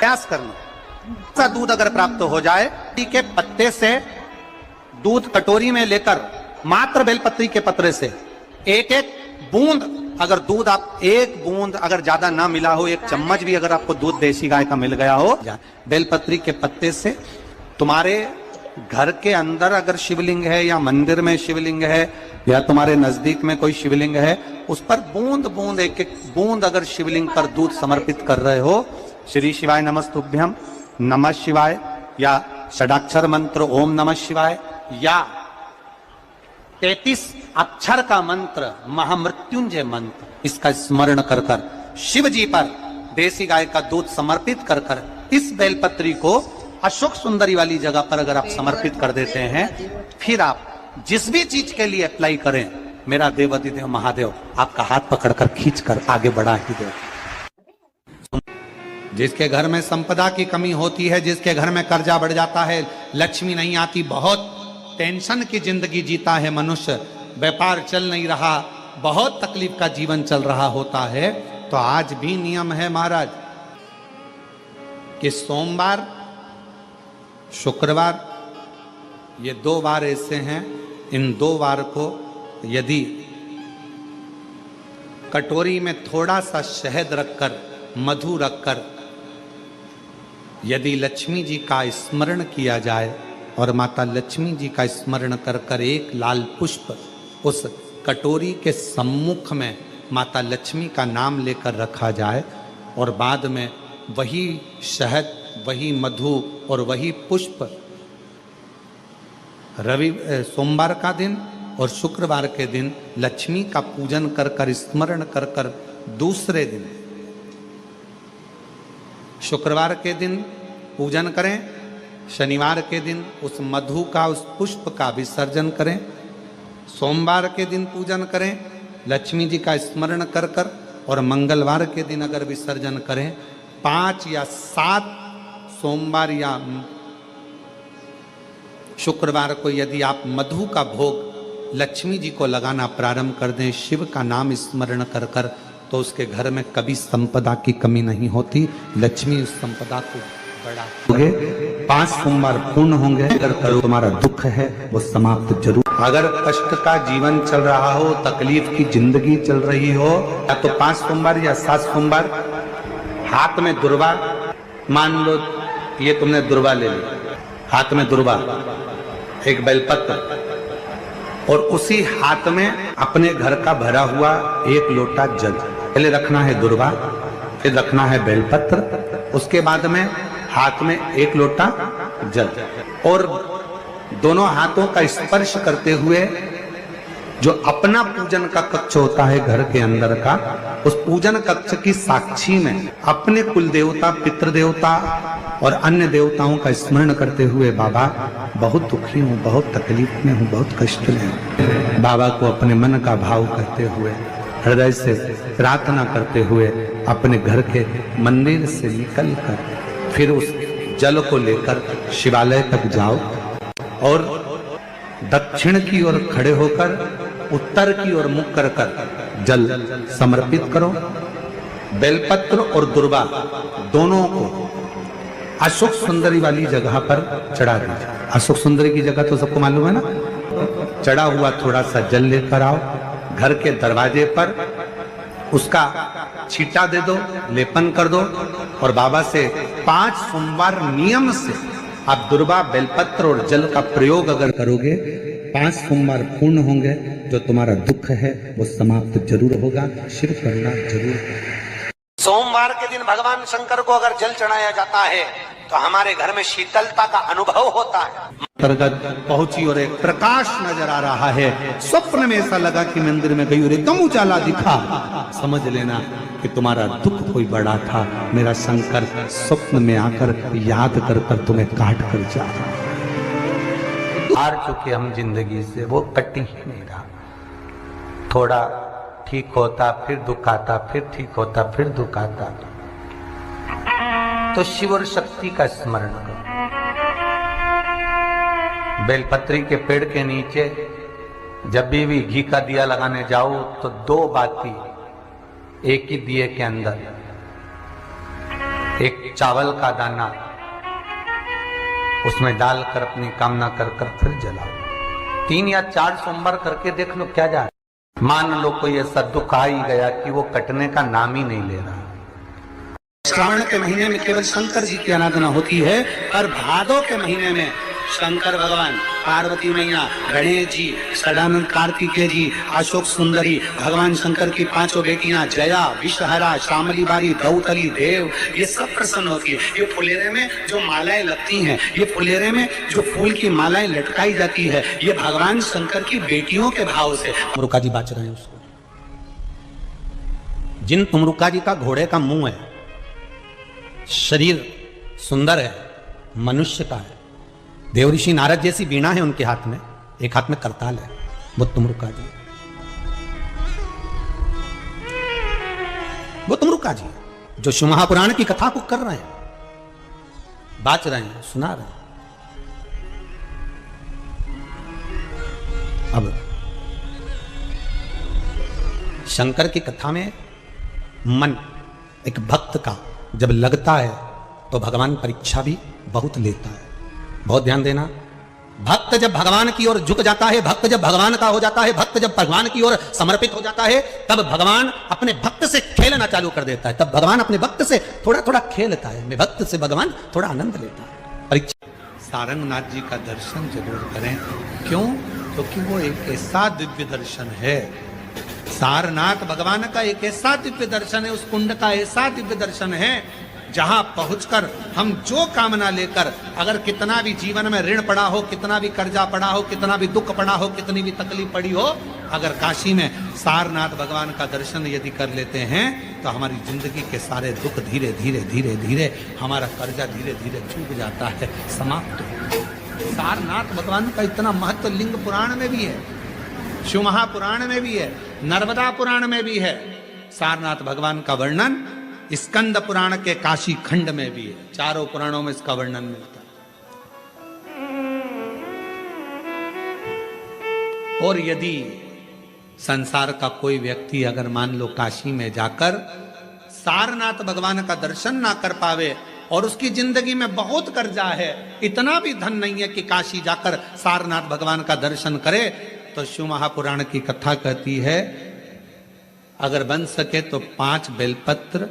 प्रयास करना। ऐसा दूध अगर प्राप्त हो जाए, के पत्ते से दूध कटोरी में लेकर मात्र बेलपत्री के पत्रे से एक एक बूंद, अगर दूध आप एक बूंद अगर ज्यादा ना मिला हो, एक चम्मच भी अगर आपको दूध देसी गाय का मिल गया हो, बेलपत्री के पत्ते से तुम्हारे घर के अंदर अगर शिवलिंग है या मंदिर में शिवलिंग है या तुम्हारे नजदीक में कोई शिवलिंग है, उस पर बूंद बूंद एक एक बूंद अगर शिवलिंग पर दूध समर्पित कर रहे हो, श्री शिवाय नमस्तुभ्यम, नमः शिवाय, या षडाक्षर मंत्र ओम नमः शिवाय, या 33 अक्षर का मंत्र महामृत्युंजय मंत्र, इसका स्मरण कर कर शिव जी पर देसी गाय का दूध समर्पित कर कर इस बेलपत्री को अशोक सुंदरी वाली जगह पर अगर आप समर्पित कर देते हैं, फिर आप जिस भी चीज के लिए अप्लाई करें, मेरा देवाधिदेव महादेव आपका हाथ पकड़कर खींचकर आगे बढ़ा ही दे। जिसके घर में संपदा की कमी होती है, जिसके घर में कर्जा बढ़ जाता है, लक्ष्मी नहीं आती, बहुत टेंशन की जिंदगी जीता है मनुष्य, व्यापार चल नहीं रहा, बहुत तकलीफ का जीवन चल रहा होता है, तो आज भी नियम है महाराज कि सोमवार शुक्रवार ये 2 वार ऐसे हैं, इन 2 वार को यदि कटोरी में थोड़ा सा शहद रखकर, मधु रखकर यदि लक्ष्मी जी का स्मरण किया जाए और माता लक्ष्मी जी का स्मरण कर कर एक लाल पुष्प उस कटोरी के सम्मुख में माता लक्ष्मी का नाम लेकर रखा जाए और बाद में वही शहद, वही मधु और वही पुष्प सोमवार का दिन और शुक्रवार के दिन लक्ष्मी का पूजन कर कर, स्मरण कर कर, दूसरे दिन शुक्रवार के दिन पूजन करें, शनिवार के दिन उस मधु का, उस पुष्प का विसर्जन करें, सोमवार के दिन पूजन करें लक्ष्मी जी का स्मरण कर कर, और मंगलवार के दिन अगर विसर्जन करें, 5 या 7 सोमवार या शुक्रवार को यदि आप मधु का भोग लक्ष्मी जी को लगाना प्रारंभ कर दें, शिव का नाम स्मरण कर कर, तो उसके घर में कभी संपदा की कमी नहीं होती, लक्ष्मी उस संपदा को बढ़ाओगे। 5 सोमवार पूर्ण होंगे, अगर करो तुम्हारा दुख है वो समाप्त जरूर। अगर कष्ट का जीवन चल रहा हो, तकलीफ की जिंदगी चल रही हो, या तो 5 सोमवार या 7 सोमवार हाथ में दुर्वा, मान लो ये तुमने दुर्वा ले ली, हाथ में दुर्वा, एक बेलपत्र, और उसी हाथ में अपने घर का भरा हुआ 1 लोटा जल, पहले रखना है दुर्वा, फिर रखना है बेलपत्र, उसके बाद में हाथ में 1 लोटा जल, और दोनों हाथों का स्पर्श करते हुए जो अपना पूजन का कक्ष होता है घर के अंदर का, उस पूजन कक्ष की साक्षी में अपने कुल देवता, पितृ देवता और अन्य देवताओं का स्मरण करते हुए, बाबा बहुत दुखी हूँ, बहुत तकलीफ में हूँ, बहुत कष्ट में हूँ, बाबा को अपने मन का भाव करते हुए, हृदय से प्रार्थना करते हुए अपने घर के मंदिर से निकल कर फिर उस जल को लेकर शिवालय तक जाओ और दक्षिण की ओर खड़े होकर उत्तर की ओर मुख कर कर जल समर्पित करो। बेलपत्र और दुर्वा दोनों को अशोक सुंदरी वाली जगह पर चढ़ा दीजिए। अशोक सुंदरी की जगह तो सबको मालूम है ना। चढ़ा हुआ थोड़ा सा जल लेकर आओ, घर के दरवाजे पर उसका छींटा दे दो, लेपन कर दो, और बाबा से 5 सोमवार नियम से आप दुर्वा, बेलपत्र और जल का प्रयोग अगर करोगे, 5 सोमवार पूर्ण होंगे, जो तुम्हारा दुख है वो समाप्त जरूर होगा, शिव करना जरूर होगा। सोमवार के दिन भगवान शंकर को अगर जल चढ़ाया जाता है तो हमारे घर में शीतलता का अनुभव होता है। अंतर्गत पहुंची और एक प्रकाश नजर आ रहा है। स्वप्न में ऐसा लगा कि मंदिर में गई और एकदम उजाला दिखा, समझ लेना कि तुम्हारा दुख कोई बड़ा था। मेरा शंकर स्वप्न में आकर याद कर कर तुम्हें काट कर जा हार चुके हम जिंदगी से, वो कटी ही नहीं रहा। थोड़ा ठीक होता फिर दुख आता, फिर ठीक होता फिर दुख आता। तो शिव और शक्ति का स्मरण करो। बेलपत्री के पेड़ के नीचे जब भी घी का दिया लगाने जाओ तो 2 बाती एक ही दिए के अंदर एक चावल का दाना उसमें डालकर अपनी कामना कर कर फिर जलाओ। 3 या 4 सोमवार करके देख लो क्या जा रहा है। मान लो कोई ऐसा दुख आ ही गया कि वो कटने का नाम ही नहीं ले रहा। श्रावण के महीने में केवल शंकर जी की आराधना होती है, और भादो के महीने में शंकर भगवान, पार्वती मैया, गणेश जी, सदानंद कार्तिकेय जी, अशोक सुंदरी, भगवान शंकर की 5 बेटियां जया, विषहरा, श्यामली बारी, दौतली, देव, ये सब प्रसन्न होती है। ये फुलेरे में जो मालाएं लगती हैं, ये फुलेरे में जो फूल की मालाएं लटकाई जाती है, ये भगवान शंकर की बेटियों के भाव से तुमरुका जी बाच रहे हैं उसको। जिन तुमरुका जी का घोड़े का मुंह है, शरीर सुंदर है, मनुष्य का है, देव ऋषि नारद जैसी वीणा है उनके हाथ में, एक हाथ में करताल है, वो तुमरुका जी, वो तुमरुका जी जो शिव महापुराण की कथा को कर रहे हैं, बाच रहे हैं, सुना रहे हैं। अब शंकर की कथा में मन एक भक्त का जब लगता है तो भगवान परीक्षा भी बहुत लेता है। बहुत ध्यान देना, भक्त जब भगवान की ओर झुक जाता है, भक्त जब भगवान का हो जाता है, भक्त जब भगवान की ओर समर्पित हो जाता है, तब भगवान अपने भक्त से खेलना चालू कर देता है। तब भगवान अपने भक्त से थोड़ा थोड़ा खेलता है, मेरे भक्त से भगवान थोड़ा आनंद लेता है। परीक्षा सारंगनाथ जी का दर्शन जरूर करें। क्यों? क्योंकि वो एक ऐसा दिव्य दर्शन है, सारनाथ भगवान का एक ऐसा दिव्य दर्शन है, उस कुंड का ऐसा दिव्य दर्शन है जहां पहुंचकर हम जो कामना लेकर, अगर कितना भी जीवन में ऋण पड़ा हो, कितना भी कर्जा पड़ा हो, कितना भी दुख पड़ा हो, कितनी भी तकलीफ पड़ी हो, अगर काशी में सारनाथ भगवान का दर्शन यदि कर लेते हैं तो हमारी जिंदगी के सारे दुख धीरे धीरे धीरे धीरे, हमारा कर्जा धीरे धीरे चूक जाता है, समाप्त हो। सारनाथ भगवान का इतना महत्व लिंग पुराण में भी है, शिव महापुराण में भी है, नर्मदा पुराण में भी है। सारनाथ भगवान का वर्णन स्कंद पुराण के काशी खंड में भी है, चारों पुराणों में इसका वर्णन मिलता है। और यदि संसार का कोई व्यक्ति अगर मान लो काशी में जाकर सारनाथ भगवान का दर्शन ना कर पावे और उसकी जिंदगी में बहुत कर्जा है, इतना भी धन नहीं है कि काशी जाकर सारनाथ भगवान का दर्शन करे, तो शिव महापुराण की कथा कहती है अगर बन सके तो 5 बेलपत्र,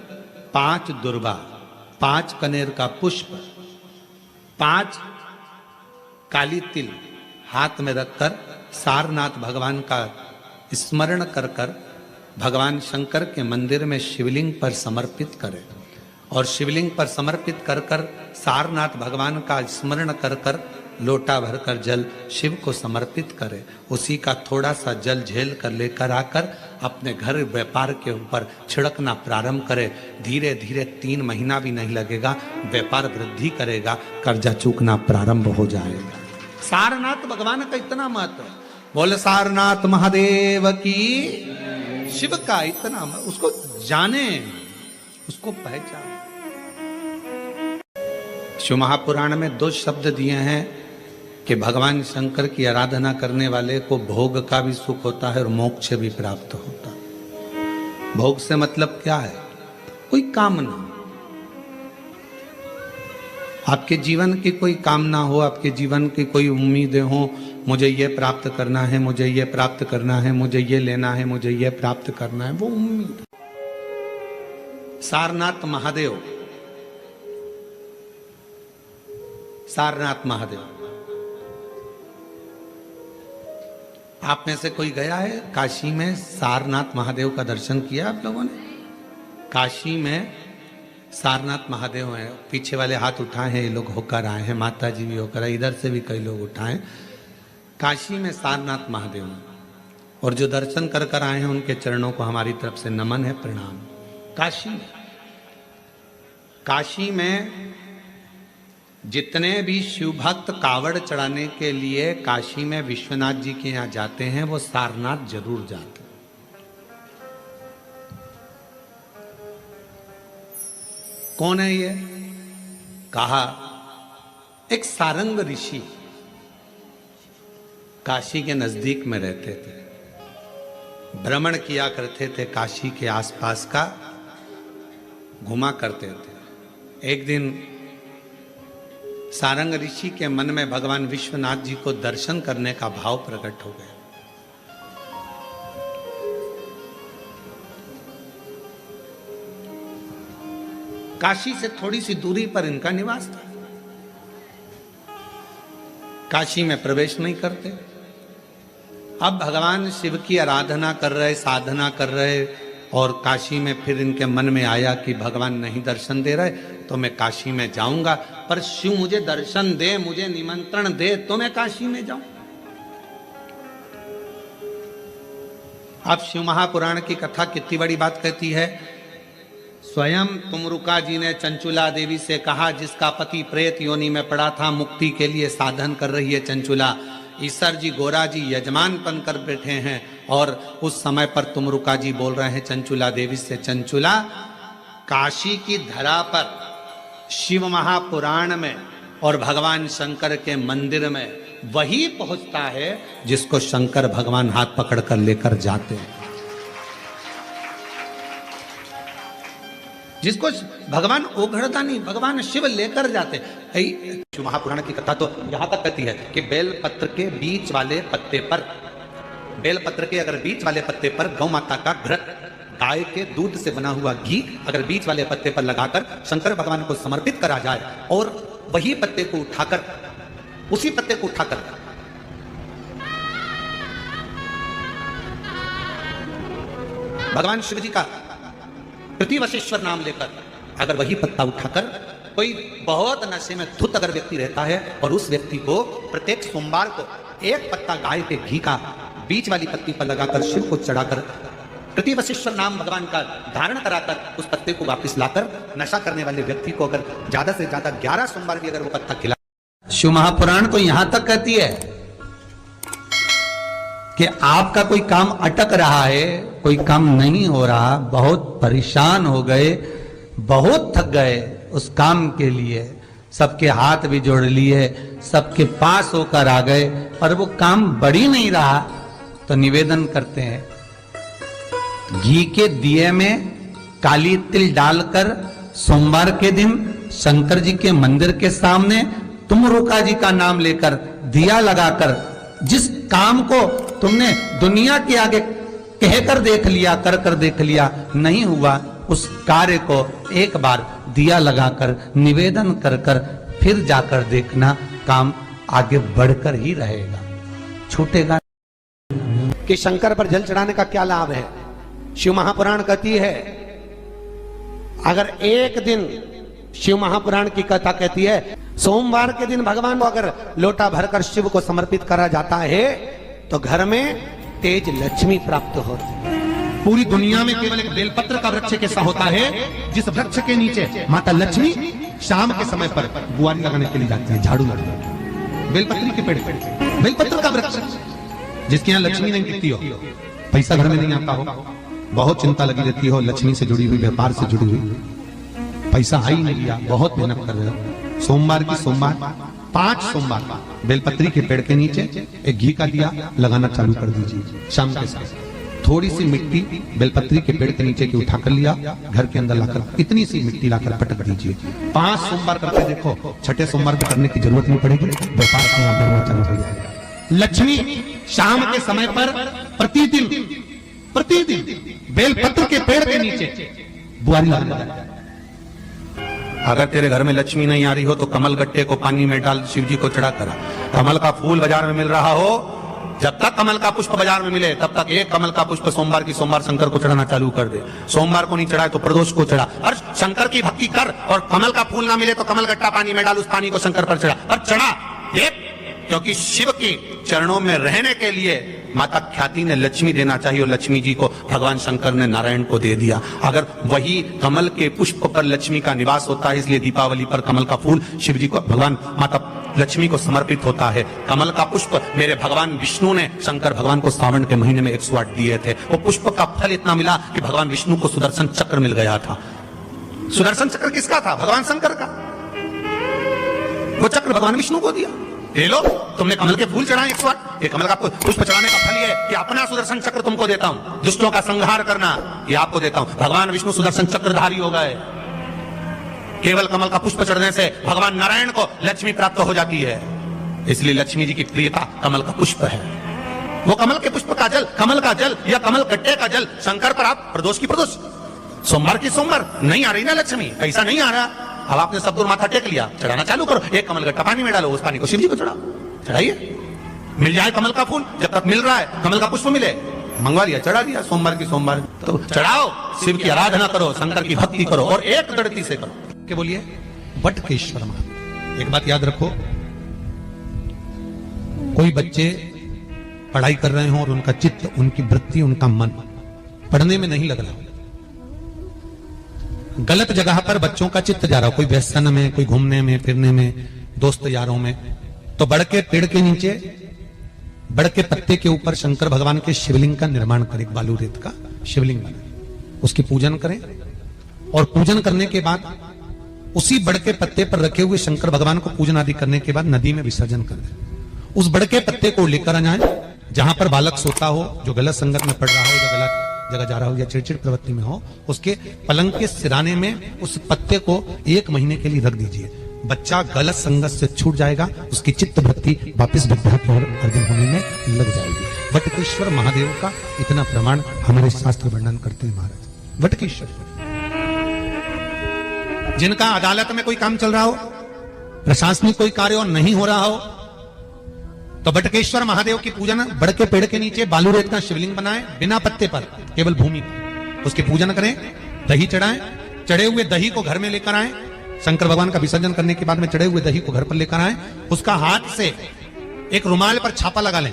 5 दुर्वा, 5 कनेर का पुष्प, 5 काली तिल हाथ में रखकर सारनाथ भगवान का स्मरण कर कर भगवान शंकर के मंदिर में शिवलिंग पर समर्पित करें, और शिवलिंग पर समर्पित कर कर सारनाथ भगवान का स्मरण कर कर लोटा भरकर जल शिव को समर्पित करे। उसी का थोड़ा सा जल झेल कर लेकर आकर अपने घर व्यापार के ऊपर छिड़कना प्रारंभ करे। धीरे धीरे 3 महीना भी नहीं लगेगा, व्यापार वृद्धि करेगा, कर्जा चूकना प्रारंभ हो जाएगा। सारनाथ भगवान का इतना महत्व है। बोले सारनाथ महादेव की, शिव का इतना, उसको जाने, उसको पहचाने। शिव महापुराण में 2 शब्द दिए हैं कि भगवान शंकर की आराधना करने वाले को भोग का भी सुख होता है और मोक्ष भी प्राप्त होता है। भोग से मतलब क्या है? कोई कामना, आपके जीवन की कोई कामना हो, आपके जीवन की कोई उम्मीदें हो, मुझे ये प्राप्त करना है, मुझे ये प्राप्त करना है, मुझे ये लेना है, मुझे ये प्राप्त करना है, वो उम्मीद। सारनाथ महादेव, सारनाथ महादेव, आप में से कोई गया है काशी में? सारनाथ महादेव का दर्शन किया आप लोगों ने? काशी में सारनाथ महादेव हैं, पीछे वाले हाथ उठाए हैं, ये लोग होकर आए हैं, माता जी भी होकर आए, इधर से भी कई लोग उठाए। काशी में सारनाथ महादेव हैं, और जो दर्शन कर कर आए हैं उनके चरणों को हमारी तरफ से नमन है, प्रणाम। काशी में जितने भी शिव भक्त कावड़ चढ़ाने के लिए काशी में विश्वनाथ जी के यहाँ जाते हैं, वो सारनाथ जरूर जाते हैं। कौन है ये? कहा एक सारंग ऋषि काशी के नजदीक में रहते थे, भ्रमण किया करते थे, काशी के आसपास का घुमा करते थे। एक दिन सारंग ऋषि के मन में भगवान विश्वनाथ जी को दर्शन करने का भाव प्रकट हो गया। काशी से थोड़ी सी दूरी पर इनका निवास था। काशी में प्रवेश नहीं करते। अब भगवान शिव की आराधना कर रहे, साधना कर रहे, और काशी में फिर इनके मन में आया कि भगवान नहीं दर्शन दे रहे तो मैं काशी में जाऊंगा, पर शिव मुझे दर्शन दे, मुझे निमंत्रण दे तो मैं काशी में जाऊं। अब शिव महापुराण की कथा कितनी बड़ी बात कहती है। स्वयं तुमरुका जी ने चंचुला देवी से कहा, जिसका पति प्रेत योनि में पड़ा था, मुक्ति के लिए साधन कर रही है चंचुला। ईसर जी गोरा जी यजमान बनकर बैठे हैं, और उस समय पर तुमरुका जी बोल रहे हैं चंचुला देवी से, चंचुला काशी की धरा पर शिव महापुराण में और भगवान शंकर के मंदिर में वही पहुंचता है जिसको शंकर भगवान हाथ पकड़कर लेकर जाते हैं, जिसको भगवान ओघड़दानी भगवान शिव लेकर जाते। शिव महापुराण की कथा तो यहां तक कहती है कि बेलपत्र के बीच वाले पत्ते पर, बेलपत्र के अगर बीच वाले पत्ते पर गौ माता का घृत, गाय के दूध से बना हुआ घी अगर बीच वाले पत्ते पर लगाकर शंकर भगवान को समर्पित करा जाए, और वही पत्ते को उठाकर, उसी पत्ते को उठाकर भगवान शिव जी का प्रतिवशेश्वर नाम लेकर, अगर वही पत्ता उठाकर कोई बहुत नशे में धुत अगर व्यक्ति रहता है और उस व्यक्ति को प्रत्येक सोमवार को एक पत्ता गाय के घी का बीच वाली पत्ती पर लगाकर शिव को चढ़ाकर प्रतिवशेश्वर नाम भगवान का धारण कराकर उस पत्ते को वापस लाकर नशा करने वाले व्यक्ति को अगर ज्यादा से ज्यादा 11 सोमवार भी अगर वो पत्ता खिला। शिव महापुराण तो यहां तक कहती है कि आपका कोई काम अटक रहा है, कोई काम नहीं हो रहा, बहुत परेशान हो गए, बहुत थक गए, उस काम के लिए सबके हाथ भी जोड़ लिए, सबके पास होकर आ गए, पर वो काम बढ़ ही नहीं रहा, तो निवेदन करते हैं घी के दिए में काली तिल डालकर सोमवार के दिन शंकर जी के मंदिर के सामने तुमरुका जी का नाम लेकर दिया लगाकर, जिस काम को तुमने दुनिया के आगे कहकर देख लिया, कर देख लिया, नहीं हुआ, उस कार्य को एक बार दिया लगाकर निवेदन कर फिर जाकर देखना, काम आगे बढ़कर ही रहेगा, छूटेगा। कि शंकर पर जल चढ़ाने का क्या लाभ है। शिव महापुराण कहती है, अगर एक दिन, शिव महापुराण की कथा कहती है, सोमवार के दिन भगवान को अगर लोटा भरकर शिव को समर्पित करा जाता है तो घर में तेज लक्ष्मी प्राप्त होती है। पूरी दुनिया में केवल एक बेलपत्र का वृक्ष कैसा होता है जिस वृक्ष के नीचे माता लक्ष्मी शाम के समय पर बुआरी लगाने के लिए जाती है, झाड़ू लगाने। बेलपत्री के पेड़, बेलपत्र का वृक्ष जिसके यहाँ लक्ष्मी नहीं दिखती हो, पैसा घर में नहीं आता हो, बहुत चिंता लगी रहती हो, लक्ष्मी से जुड़ी हुई, व्यापार से जुड़ी हुई, पैसा आ ही नहीं गया, बहुत मेहनत कर रहे हो, सोमवार की सोमवार 5 सोमवार बेलपत्री के पेड़ के नीचे एक घी का दिया लगाना चालू कर दीजिए। शाम के साथ थोड़ी सी मिट्टी बेलपत्री के पेड़ के नीचे की उठा कर लिया, घर के अंदर लाकर इतनी सी मिट्टी लाकर पटक दीजिए। 5 सोमवार करके देखो, छठे सोमवार को करने की जरूरत नहीं पड़ेगी, व्यापार अपना चालू हो जाएगा। लक्ष्मी शाम के समय पर प्रतिदिन बेलपत्र के पेड़ के नीचे बुआरी लगाना। अगर तेरे घर में लक्ष्मी नहीं आ रही हो तो कमल गट्टे को पानी में डाल शिव जी को चढ़ा करा। कमल का फूल बाजार में मिल रहा हो, जब तक कमल का पुष्प बाजार में मिले तब तक एक कमल का पुष्प सोमवार की सोमवार शंकर को चढ़ाना चालू कर दे। सोमवार को नहीं चढ़ाए तो प्रदोष को चढ़ा, और शंकर की भक्ति कर, और कमल का फूल ना मिले तो कमल गट्टा पानी में डाल, उस पानी को शंकर पर चढ़ा, और चढ़ा दे, क्योंकि शिव की चरणों में रहने के लिए माता ख्याति ने लक्ष्मी देना चाहिए, और लक्ष्मी जी को भगवान शंकर ने नारायण को दे दिया। अगर वही कमल के पुष्प पर लक्ष्मी का निवास होता है, इसलिए दीपावली पर कमल का फूल शिव जी को, भगवान माता लक्ष्मी को समर्पित होता है। कमल का पुष्प मेरे भगवान विष्णु ने शंकर भगवान को सावन के महीने में 108 दिए थे। वो पुष्प का फल इतना मिला कि भगवान विष्णु को सुदर्शन चक्र मिल गया था। सुदर्शन चक्र किसका था? भगवान शंकर का। वो चक्र भगवान विष्णु को दिया। ले लो, तुमने कमल के फूल चढ़ाए 108, ये कमल का पुष्प चढ़ाने का फल है कि अपना सुदर्शन चक्र तुमको देता हूं, दुष्टों का संहार करना ये आपको देता हूं। भगवान विष्णु सुदर्शन चक्रधारी हो गए। केवल कमल का पुष्प चढ़ने से भगवान नारायण को लक्ष्मी प्राप्त हो जाती है। इसलिए लक्ष्मी जी की प्रियता कमल का पुष्प है। वो कमल के पुष्प का जल, कमल का जल या कमल गट्टे का जल शंकर पर आप प्रदोष की प्रदोष, सोमवार की सोमवार नहीं आ रही ना लक्ष्मी, पैसा नहीं आ रहा, अब आपने सब दूर माथा टेक लिया, चढ़ाना चालू करो। एक कमल गट्टा पानी में डालो, उस पानी को शिव जी को चढ़ाओ, चढ़ाइए। मिल जाए कमल का फूल, जब तक मिल रहा है कमल का पुष्प मिले, मंगवा लिया, चढ़ा दिया। सोमवार की सोमवार तो चढ़ाओ, शिव की आराधना करो, शंकर की भक्ति करो और एक दृढ़ता से करो। क्या बोलिए? बटकेश्वर महादेव। एक बात याद रखो, कोई बच्चे पढ़ाई कर रहे हो और उनका चित्त, उनकी वृत्ति, उनका मन पढ़ने में नहीं लग रहा, गलत जगह पर बच्चों का चित्त जा रहा हो, कोई व्यसन में, कोई घूमने में फिरने में, दोस्त यारों में, तो बड़ के पेड़ के नीचे, बड़ के पत्ते के ऊपर शंकर भगवान के शिवलिंग का निर्माण करें, बालू रेत का शिवलिंग बनाए, उसकी पूजन करें और पूजन करने के बाद उसी बड़ के पत्ते पर रखे हुए शंकर भगवान को पूजन आदि करने के बाद नदी में विसर्जन कर दें। उस बड़ के पत्ते को लेकर आ जाए, जहां पर बालक सोता हो, जो गलत संगत में पड़ रहा हो या गलत जगह जा रहा हो या चिड़चिड़ प्रवृत्ति में हो, उसके पलंग के सिराने में उस पत्ते को 1 महीने के लिए रख दीजिए। बच्चा गलत संगत से छूट जाएगा, उसकी चित्त वृत्ति वापस विद्या की ओर अर्जन होने में लग जाएगी। बटकेश्वर महादेव का इतना प्रमाण हमारे शास्त्र वर्णन करते हैं महाराज। बटकेश्वर, जिनका अदालत में कोई काम चल रहा हो, प्रशासनिक कोई कार्य और नहीं हो रहा हो, तो बटकेश्वर महादेव की पूजन बड़ के पेड़ के नीचे बालू रेत का शिवलिंग बनाए, बिना पत्ते पर, केवल भूमि पर, उसकी पूजन करें, दही चढ़ाएं, चढ़े हुए दही को घर में लेकर आए, शंकर भगवान का विसर्जन करने के बाद में चढ़े हुए दही को घर पर लेकर आए, उसका हाथ से एक रुमाल पर छापा लगा लें।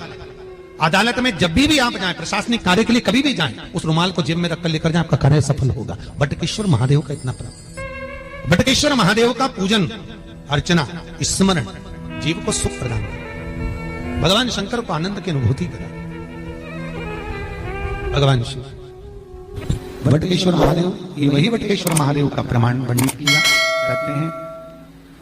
अदालत में जब भी आप जाएं, प्रशासनिक कार्य के लिए कभी भी जाएं, उस रुमाल को जेब में रखकर लेकर जाएं, आपका कार्य सफल होगा। बटकेश्वर महादेव का इतना प्रभाव। बटकेश्वर महादेव का पूजन, अर्चना, स्मरण जीव को सुख प्रदान करे, भगवान शंकर को आनंद की अनुभूति करा। भगवान शिव बटकेश्वर महादेव, ये वही बटकेश्वर महादेव का प्रमाण वर्णित किया। कहते हैं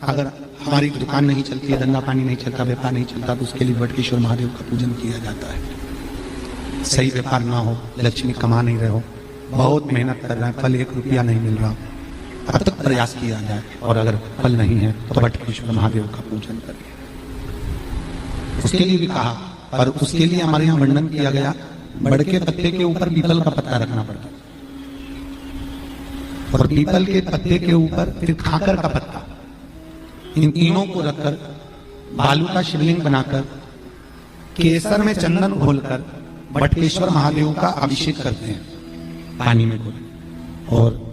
अगर हमारी दुकान नहीं चलती है, धंधा पानी नहीं चलता, व्यापार नहीं चलता, तो उसके लिए बटकेश्वर महादेव का पूजन किया जाता है। सही व्यापार ना हो, लक्ष्मी कमा नहीं रहे हो, बहुत मेहनत कर रहे हैं, फल 1 रुपया नहीं मिल रहा, तब तक प्रयास किया जाए, और अगर फल नहीं है तो बटकेश्वर महादेव का पूजन करिए। उसके लिए भी कहा, पर उसके लिए हमारे यहाँ वर्णन किया गया, बड़ के पत्ते के ऊपर पीपल का पत्ता रखना पड़ता है, और पीपल के पत्ते के ऊपर फिर खाकर का पत्ता, इन तीनों को रखकर बालू का शिवलिंग बनाकर केसर में चंदन घोलकर बटकेश्वर महादेव का अभिषेक करते हैं पानी में घोल, और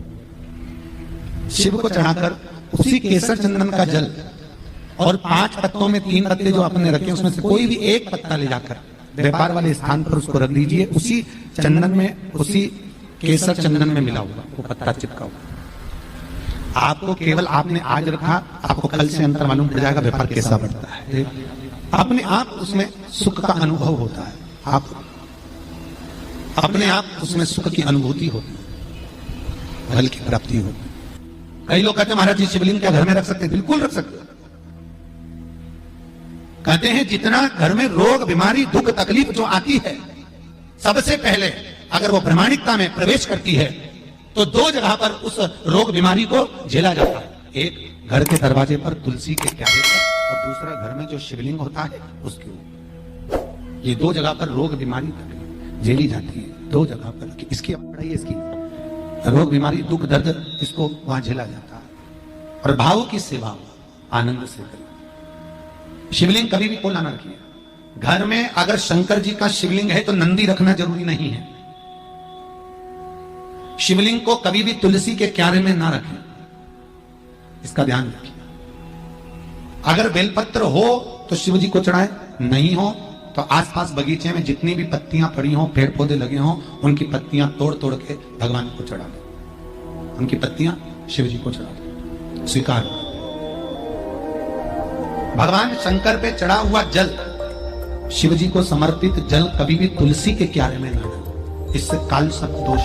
शिव को चढ़ाकर उसी केसर चंदन का जल और 5 पत्तों में 3 पत्ते जो आपने रखे, उसमें से कोई भी एक पत्ता ले जाकर व्यापार वाले स्थान पर उसको रख दीजिए। उसी चंदन में, उसी केसर चंदन में मिला हुआ वो पत्ता चिपका हुआ। आपको केवल आपने आज रखा, आपको कल से अंतर मालूम पड़ जाएगा व्यापार कैसा बढ़ता है। अपने आप उसमें सुख का अनुभव होता है, आप अपने आप उसमें सुख की अनुभूति होती है, फल की प्राप्ति होती है। कई लोग कहते हैं महाराज जी शिवलिंग क्या घर में रख सकते? बिल्कुल रख सकते। कहते हैं जितना घर में रोग, बीमारी, दुख, तकलीफ जो आती है, सबसे पहले अगर वो प्रामाणिकता में प्रवेश करती है तो 2 जगह पर उस रोग बीमारी को झेला जाता है। एक घर के दरवाजे पर तुलसी के क्यारे पर, और दूसरा घर में जो शिवलिंग होता है उसके ऊपर। ये 2 जगह पर रोग बीमारी तकलीफ झेली जाती है, 2 जगह पर। इसकी पढ़ाई, इसकी रोग बीमारी, दुख, दर्द, इसको वहां झेला जाता है। और भाव की सेवा आनंद से करें। शिवलिंग कभी भी खोला ना रखिए। घर में अगर शंकर जी का शिवलिंग है तो नंदी रखना जरूरी नहीं है। शिवलिंग को कभी भी तुलसी के क्यारे में ना रखें, इसका ध्यान रखिए। अगर बेलपत्र हो तो शिव जी को चढ़ाए, नहीं हो तो आसपास बगीचे में जितनी भी पत्तियां पड़ी हो, पेड़ पौधे लगे हो, उनकी पत्तियां तोड़ तोड़ के भगवान को चढ़ा दो। उनकी पत्तियां शिव जी को चढ़ा दो, स्वीकार। भगवान शंकर पे चढ़ा हुआ जल, शिव जी को समर्पित जल कभी भी तुलसी के क्यारे में ना डालें, इससे काल सब दोष